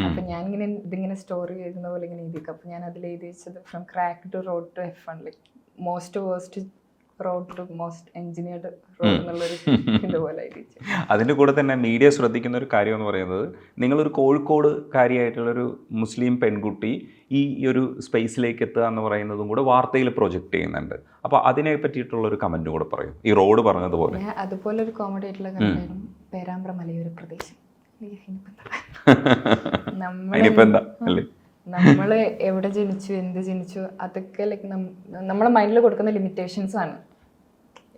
അപ്പൊ ഞാനിങ്ങനെ ഇതിങ്ങനെ സ്റ്റോറി എഴുതുന്ന പോലെ ഇങ്ങനെ എഴുതിക്കും. അപ്പൊ ഞാൻ അതിൽ എഴുതി വെച്ചത് from crack to road to F1, like most worst road to most engineered road എന്നുള്ളൊരു ഇതുപോലെ എഴുതി. അതിൻ്റെ കൂടെ തന്നെ മീഡിയ ശ്രദ്ധിക്കുന്ന ഒരു കാര്യം എന്ന് പറയുന്നത്, നിങ്ങളൊരു കോഴിക്കോടുകാരിയായിട്ടുള്ളൊരു മുസ്ലിം പെൺകുട്ടി ഈ ഒരു സ്പേസിലേക്ക് എത്തുക എന്ന് പറയുന്നതും കൂടെ വാർത്തയിൽ പ്രൊജക്റ്റ് ചെയ്യുന്നുണ്ട്. അപ്പോൾ അതിനെ പറ്റിയിട്ടുള്ളൊരു കമൻറ്റ് കൂടെ പറയും. ഈ റോഡ് പറഞ്ഞതുപോലെ അതുപോലെ ഒരു കോമഡി ആയിട്ടുള്ള കണ്ടായിരുന്നു പേരാമ്പ്ര മലയോര പ്രദേശം. നമ്മള് എവിടെ ജനിച്ചു, എന്ത് ജനിച്ചു, അതൊക്കെ ലൈക്ക് നമ്മളെ മൈൻഡിൽ കൊടുക്കുന്ന ലിമിറ്റേഷൻസ് ആണ്.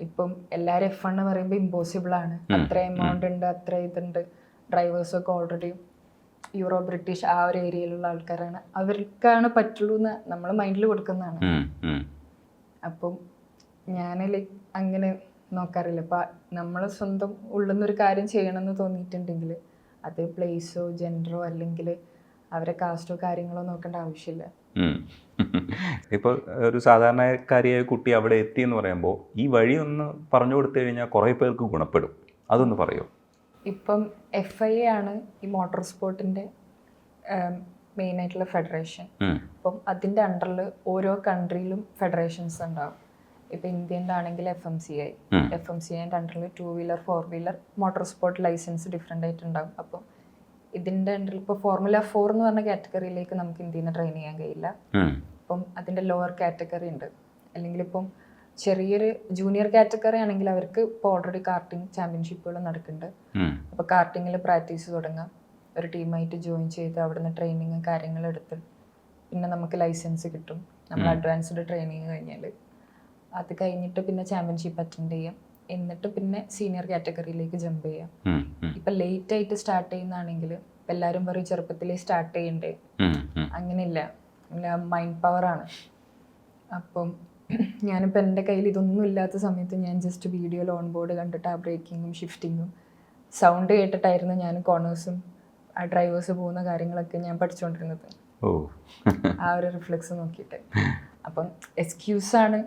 ഇപ്പം എല്ലാവരും F1 പറയുമ്പോൾ ഇമ്പോസിബിൾ ആണ്, അത്ര എമൗണ്ട് ഉണ്ട്, അത്ര ഇതുണ്ട്. ഡ്രൈവേഴ്സൊക്കെ ഓൾറെഡി യൂറോ ബ്രിട്ടീഷ് ആ ഒരു ഏരിയയിലുള്ള ആൾക്കാരാണ്, അവർക്കാണ് പറ്റുള്ളൂ എന്ന് നമ്മൾ മൈൻഡിൽ കൊടുക്കുന്നതാണ്. അപ്പം ഞാൻ ലൈക്ക് അങ്ങനെ നോക്കാറില്ല. അപ്പം നമ്മൾ സ്വന്തം ഉള്ളുന്നൊരു കാര്യം ചെയ്യണമെന്ന് തോന്നിയിട്ടുണ്ടെങ്കിൽ അത് പ്ലേസോ ജെൻഡറോ അല്ലെങ്കിൽ അവരെ കാസ്റ്റോ കാര്യങ്ങളോ നോക്കേണ്ട ആവശ്യമില്ല. ഇപ്പോൾ ഒരു സാധാരണക്കാരിയായ കുട്ടി അവിടെ എത്തി എന്ന് പറയുമ്പോൾ ഈ വഴി ഒന്ന് പറഞ്ഞു കൊടുത്തു കഴിഞ്ഞാൽ കുറേ പേർക്ക് ഗുണപ്പെടും. അതൊന്ന് പറയൂ. ഇപ്പം FIA ആണ് ഈ മോട്ടോർ സ്പോർട്ടിൻ്റെ മെയിനായിട്ടുള്ള ഫെഡറേഷൻ. അപ്പം അതിൻ്റെ അണ്ടറിൽ ഓരോ കൺട്രിയിലും ഫെഡറേഷൻസ് ഉണ്ടാവും. ഇപ്പം ഇന്ത്യൻ്റെ ആണെങ്കിൽ FMCI അണ്ടറിൽ 2 wheeler 4 wheeler motor sport licence different ആയിട്ട് ഉണ്ടാവും. അപ്പം ഇതിൻ്റെ അണ്ടറിൽ ഇപ്പോൾ ഫോർമുല 4 എന്ന് പറഞ്ഞ കാറ്റഗറിയിലേക്ക് നമുക്ക് ഇന്ത്യയിൽ നിന്ന് ട്രെയിൻ ചെയ്യാൻ കഴിയില്ല. അപ്പം അതിൻ്റെ ലോവർ കാറ്റഗറി ഉണ്ട്. അല്ലെങ്കിൽ ഇപ്പം ചെറിയൊരു ജൂനിയർ കാറ്റഗറി ആണെങ്കിൽ അവർക്ക് ഇപ്പോൾ ഓൾറെഡി കാർട്ടിംഗ് ചാമ്പ്യൻഷിപ്പുകൾ നടക്കുന്നുണ്ട്. അപ്പോൾ കാർട്ടിങ്ങിൽ പ്രാക്ടീസ് തുടങ്ങാം, ഒരു ടീമായിട്ട് ജോയിൻ ചെയ്ത് അവിടുന്ന് ട്രെയിനിങ് കാര്യങ്ങൾ എടുത്ത് പിന്നെ നമുക്ക് ലൈസൻസ് കിട്ടും. നമ്മൾ അഡ്വാൻസ്ഡ് ട്രെയിനിങ് കഴിഞ്ഞാൽ അത് കഴിഞ്ഞിട്ട് പിന്നെ ചാമ്പ്യൻഷിപ്പ് അറ്റൻഡ് ചെയ്യാം. എന്നിട്ട് പിന്നെ സീനിയർ കാറ്റഗറിയിലേക്ക് ജമ്പ് ചെയ്യാം. ഇപ്പം ലേറ്റ് ആയിട്ട് സ്റ്റാർട്ട് ചെയ്യുന്നതാണെങ്കിൽ എല്ലാവരും പറയും ചെറുപ്പത്തിലേ സ്റ്റാർട്ട് ചെയ്യണ്ടേ. അങ്ങനെയില്ല, മൈൻഡ് പവറാണ്. അപ്പം ഞാനിപ്പോൾ എൻ്റെ കയ്യിൽ ഇതൊന്നും ഇല്ലാത്ത സമയത്ത് ഞാൻ ജസ്റ്റ് വീഡിയോയിൽ ഓൺ ബോർഡ് കണ്ടിട്ട് ആ ബ്രേക്കിങ്ങും ഷിഫ്റ്റിങ്ങും സൗണ്ട് കേട്ടിട്ടായിരുന്നു ഞാൻ കോർണേഴ്സും ആ ഡ്രൈവേഴ്സ് പോകുന്ന കാര്യങ്ങളൊക്കെ ഞാൻ പഠിച്ചുകൊണ്ടിരുന്നത്. ആ ഒരു റിഫ്ലെക്സ് നോക്കിയിട്ട്. അപ്പം എക്സ്ക്യൂസാണ്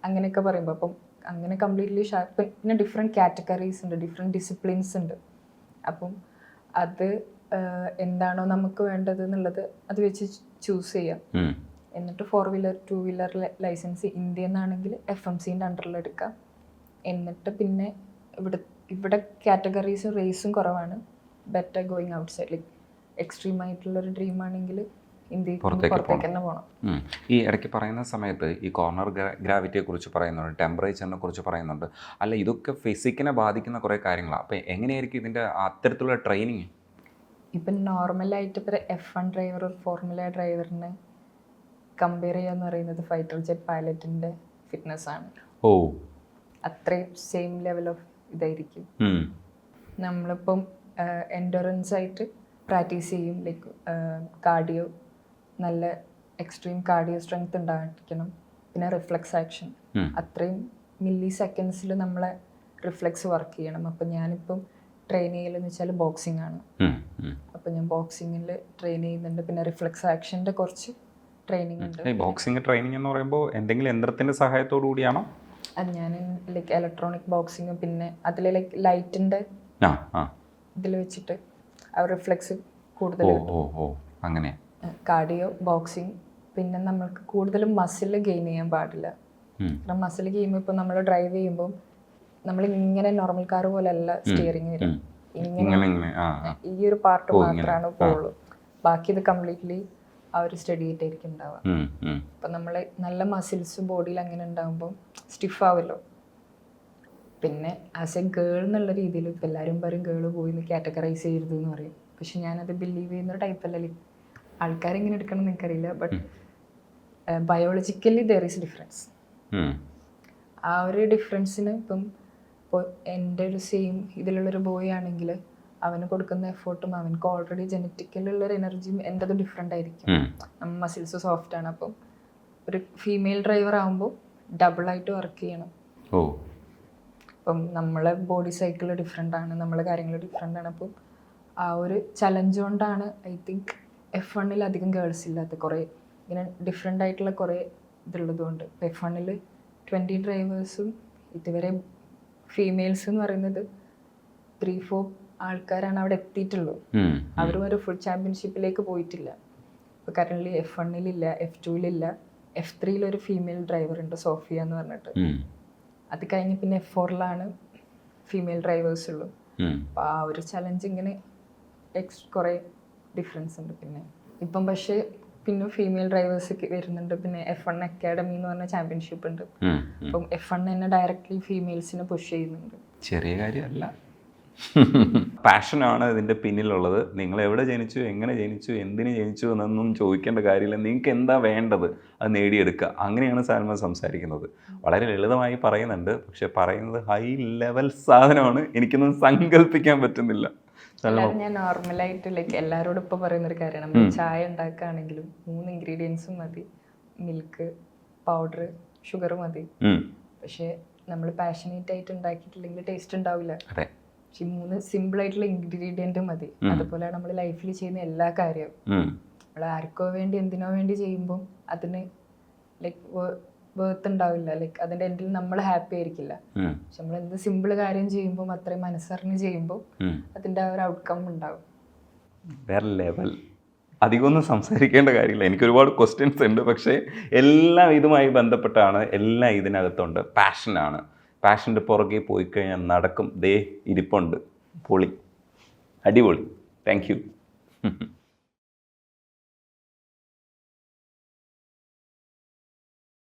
അങ്ങനെയൊക്കെ പറയുമ്പോൾ. അപ്പം അങ്ങനെ കംപ്ലീറ്റ്ലി ഷാർപ്പ്. പിന്നെ ഡിഫറെൻറ്റ് കാറ്റഗറീസ് ഉണ്ട്, ഡിഫറെൻറ്റ് ഡിസിപ്ലിൻസ് ഉണ്ട്. അപ്പം അത് എന്താണോ നമുക്ക് വേണ്ടത് എന്നുള്ളത് അത് വെച്ച് ചൂസ് ചെയ്യാം. എന്നിട്ട് 4 വീലർ 2 വീലർ ലൈസൻസ് ഇന്ത്യയിൽ നിന്നാണെങ്കിൽ FMCൻ്റെ അണ്ടറിൽ എടുക്കാം. എന്നിട്ട് പിന്നെ ഇവിടെ കാറ്റഗറീസും റേസും കുറവാണ്. Better going out side, like extreme ആയിട്ടുള്ളൊരു ഡ്രീം ആണെങ്കിൽ ഇന്ത്യയിൽ പുറത്തേക്ക് തന്നെ പോകണം. ഈ ഇടയ്ക്ക് പറയുന്ന സമയത്ത് ഈ കോർണർ ഗ്രാവിറ്റിയെ കുറിച്ച് പറയുന്നുണ്ട്, ടെമ്പറേച്ചറിനെ കുറിച്ച് പറയുന്നുണ്ട്. അല്ല, ഇതൊക്കെ ഫിസിക്കിനെ ബാധിക്കുന്ന കുറേ കാര്യങ്ങളാണ്. അപ്പോൾ എങ്ങനെയായിരിക്കും ഇതിൻ്റെ അത്തരത്തിലുള്ള ട്രെയിനിങ്? ഇപ്പം നോർമലായിട്ട് ഇപ്പോൾ F1 ഡ്രൈവർ ഒരു ഫോർമുല ഡ്രൈവറിന് കമ്പയർ ചെയ്യാന്ന് പറയുന്നത് ഫൈറ്റർ ജെറ്റ് പൈലറ്റിൻ്റെ ഫിറ്റ്നസ് ആണ്. ഓ, അത്രയും സെയിം ലെവൽ ഓഫ് ഇതായിരിക്കും. നമ്മളിപ്പം എൻഡുറൻസ് ആയിട്ട് പ്രാക്ടീസ് ചെയ്യും. ലൈക്ക് കാർഡിയോ, നല്ല എക്സ്ട്രീം കാർഡിയോ സ്ട്രെങ്ത് ഉണ്ടായിരിക്കണം. പിന്നെ റിഫ്ലെക്സ് ആക്ഷൻ, അത്രയും മില്ലി സെക്കൻഡ്സിൽ നമ്മളെ റിഫ്ലെക്സ് വർക്ക് ചെയ്യണം. അപ്പം ഞാനിപ്പം ട്രെയിൻ ചെയ്യലെന്ന് വെച്ചാൽ ബോക്സിംഗ് ആണ്. അപ്പം ഞാൻ ബോക്സിങ്ങിൽ ട്രെയിൻ ചെയ്യുന്നുണ്ട്. പിന്നെ റിഫ്ലെക്സ് ആക്ഷൻ്റെ കുറച്ച് ട്രെയിനിങ് ഉണ്ട്. ബോക്സിംഗ് ട്രെയിനിങ് എന്ന് പറയുമ്പോൾ എന്തെങ്കിലും യന്ത്രത്തിൻ്റെ സഹായത്തോടു കൂടിയാണോ? അത് ഞാൻ ലൈക്ക് ഇലക്ട്രോണിക് ബോക്സിങ്, പിന്നെ അതിൽ ലൈക്ക് ലൈറ്റിൻ്റെ ഇതിൽ വെച്ചിട്ട് ആ റിഫ്ലെക്സ് കൂടുതൽ. അങ്ങനെ കാർഡിയോ, ബോക്സിങ്. പിന്നെ നമ്മൾക്ക് കൂടുതലും മസിൽ ഗെയിൻ ചെയ്യാൻ പാടില്ല. കാരണം മസിൽ ഗെയിം ഇപ്പോൾ നമ്മൾ ഡ്രൈവ് ചെയ്യുമ്പോൾ നമ്മൾ ഇങ്ങനെ നോർമൽ കാർ പോലെ അല്ല സ്റ്റിയറിംഗ് വരും. ഇങ്ങനെ ഈ ഒരു പാർട്ട് മാത്രമാണ് പോകുള്ളൂ. ബാക്കി ഇത് കംപ്ലീറ്റ്ലി ആ ഒരു സ്റ്റഡി ആയിട്ടായിരിക്കും ഉണ്ടാവുക. അപ്പം നമ്മൾ നല്ല മസിൽസ് ബോഡിയിൽ അങ്ങനെ ഉണ്ടാകുമ്പോൾ സ്റ്റിഫ് ആവുമല്ലോ. പിന്നെ ആസ് എ ഗേൾ എന്നുള്ള രീതിയിൽ ഇപ്പം എല്ലാവരും പറയും ഗേൾ പോയി എന്ന് കാറ്റഗറൈസ് ചെയ്യരുത് എന്ന് പറയും. പക്ഷെ ഞാനത് ബിലീവ് ചെയ്യുന്ന ടൈപ്പ് അല്ലല്ലോ. ആൾക്കാരെങ്ങനെ എടുക്കണം എന്ന് എനിക്കറിയില്ല. But biologically there is difference. ആ ഒരു ഡിഫറൻസിന് ഇപ്പോൾ എൻ്റെ ഒരു സെയിം ഇതിലുള്ളൊരു ബോയ് ആണെങ്കിൽ അവന് കൊടുക്കുന്ന എഫേർട്ടും അവനക്ക് ഓൾറെഡി ജനറ്റിക്കലുള്ളൊരു എനർജിയും എൻ്റെത് ഡിഫറെൻ്റ് ആയിരിക്കും. നമ്മൾ മസിൽസ് സോഫ്റ്റ് ആണ്. അപ്പം ഒരു ഫീമെയിൽ ഡ്രൈവർ ആകുമ്പോൾ ഡബിളായിട്ട് വർക്ക് ചെയ്യണം. അപ്പം നമ്മളെ ബോഡി സൈക്കിൾ ഡിഫറെൻ്റ് ആണ്, നമ്മളെ കാര്യങ്ങൾ ഡിഫറെൻ്റ് ആണ്. അപ്പം ആ ഒരു ചലഞ്ച് കൊണ്ടാണ് ഐ തിങ്ക് F1 അധികം ഗേൾസ് ഇല്ലാത്ത കുറേ ഇങ്ങനെ ഡിഫറെൻ്റ് ആയിട്ടുള്ള കുറേ ഇതുള്ളതുകൊണ്ട്. F1 20 ഡ്രൈവേഴ്സും ഇതുവരെ ഫീമെയിൽസ് എന്ന് പറയുന്നത് 3-4 ആൾക്കാരാണ് അവിടെ എത്തിയിട്ടുള്ളൂ. അവരും ഒരു ഫുൾ ചാമ്പ്യൻഷിപ്പിലേക്ക് പോയിട്ടില്ല. ഇപ്പോൾ കറൻ്റ്ലി F1 F2 F3 ഒരു ഫീമെയിൽ ഡ്രൈവർ ഉണ്ട്, സോഫിയ എന്ന് പറഞ്ഞിട്ട്. അത് കഴിഞ്ഞ് പിന്നെ F4 ഫീമെയിൽ ഡ്രൈവേഴ്സ് ഉള്ളൂ. അപ്പോൾ ആ ഒരു ചലഞ്ച് ഇങ്ങനെ കുറേ ഡിഫറൻസ് ഉണ്ട്. പിന്നെ ഇപ്പം പക്ഷേ പിന്നെ ഫീമെയിൽ ഡ്രൈവേഴ്സ് വരുന്നുണ്ട്. പിന്നെ F1 അക്കാഡമി എന്ന് പറഞ്ഞ ചാമ്പ്യൻഷിപ്പ് ഉണ്ട്. അപ്പം F1 തന്നെ ഡയറക്റ്റ്ലി ഫീമെയിൽസിനെ പുഷ് ചെയ്യുന്നുണ്ട്. ചെറിയ കാര്യമല്ല. പാഷനാണ് ഇതിൻ്റെ പിന്നിലുള്ളത്. നിങ്ങൾ എവിടെ ജനിച്ചു, എങ്ങനെ ജനിച്ചു, എന്തിന് ജനിച്ചു എന്നൊന്നും ചോദിക്കേണ്ട കാര്യമില്ല. നിങ്ങൾക്ക് എന്താ വേണ്ടത് അത് നേടിയെടുക്കുക. അങ്ങനെയാണ് സാൽമ സംസാരിക്കുന്നത്. വളരെ ലളിതമായി പറയുന്നുണ്ട്, പക്ഷെ പറയുന്നത് ഹൈ ലെവൽ സാധനമാണ്. എനിക്കൊന്നും സങ്കല്പിക്കാൻ പറ്റുന്നില്ല. ഞാൻ നോർമലായിട്ട് ലൈക്ക് എല്ലാവരോടും ഇപ്പോൾ പറയുന്നൊരു കാര്യമാണ്, നമ്മൾ ചായ ഉണ്ടാക്കുകയാണെങ്കിലും 3 ഇൻഗ്രീഡിയൻസും മതി. മിൽക്ക്, പൗഡർ, ഷുഗർ മതി. പക്ഷേ നമ്മൾ പാഷനേറ്റ് ആയിട്ട് ഉണ്ടാക്കിയിട്ടില്ലെങ്കിൽ ടേസ്റ്റ് ഉണ്ടാവില്ല. പക്ഷെ 3 സിമ്പിൾ ആയിട്ടുള്ള ഇൻഗ്രീഡിയൻറ്റ് മതി. അതുപോലെയാണ് നമ്മൾ ലൈഫിൽ ചെയ്യുന്ന എല്ലാ കാര്യവും. നമ്മൾ ആർക്കോ വേണ്ടി എന്തിനോ വേണ്ടി ചെയ്യുമ്പോൾ അതിന് ലൈക്ക് വേർത്ത് ഉണ്ടാവില്ല. ലൈക്ക് അതിൻ്റെ എൻഡിൽ നമ്മൾ ഹാപ്പി ആയിരിക്കില്ല. പക്ഷെ നമ്മൾ എന്ത് സിമ്പിൾ കാര്യം ചെയ്യുമ്പോൾ അത്രയും മനസ്സറിഞ്ഞ് ചെയ്യുമ്പോൾ അതിൻ്റെ ആ ഒരു ഔട്ട്കം ഉണ്ടാവും. വേറെ ലെവൽ. അധികമൊന്നും സംസാരിക്കേണ്ട കാര്യമില്ല. എനിക്ക് ഒരുപാട് ക്വസ്റ്റ്യൻസ് ഉണ്ട്, പക്ഷേ എല്ലാം ഇതുമായി ബന്ധപ്പെട്ടാണ്. എല്ലാം ഇതിനകത്തുണ്ട്. പാഷനാണ്. പാഷൻ്റെ പുറകെ പോയി കഴിഞ്ഞാൽ നടക്കും. ദേ ഇരിപ്പുണ്ട്. പൊളി, അടിപൊളി. Thank you.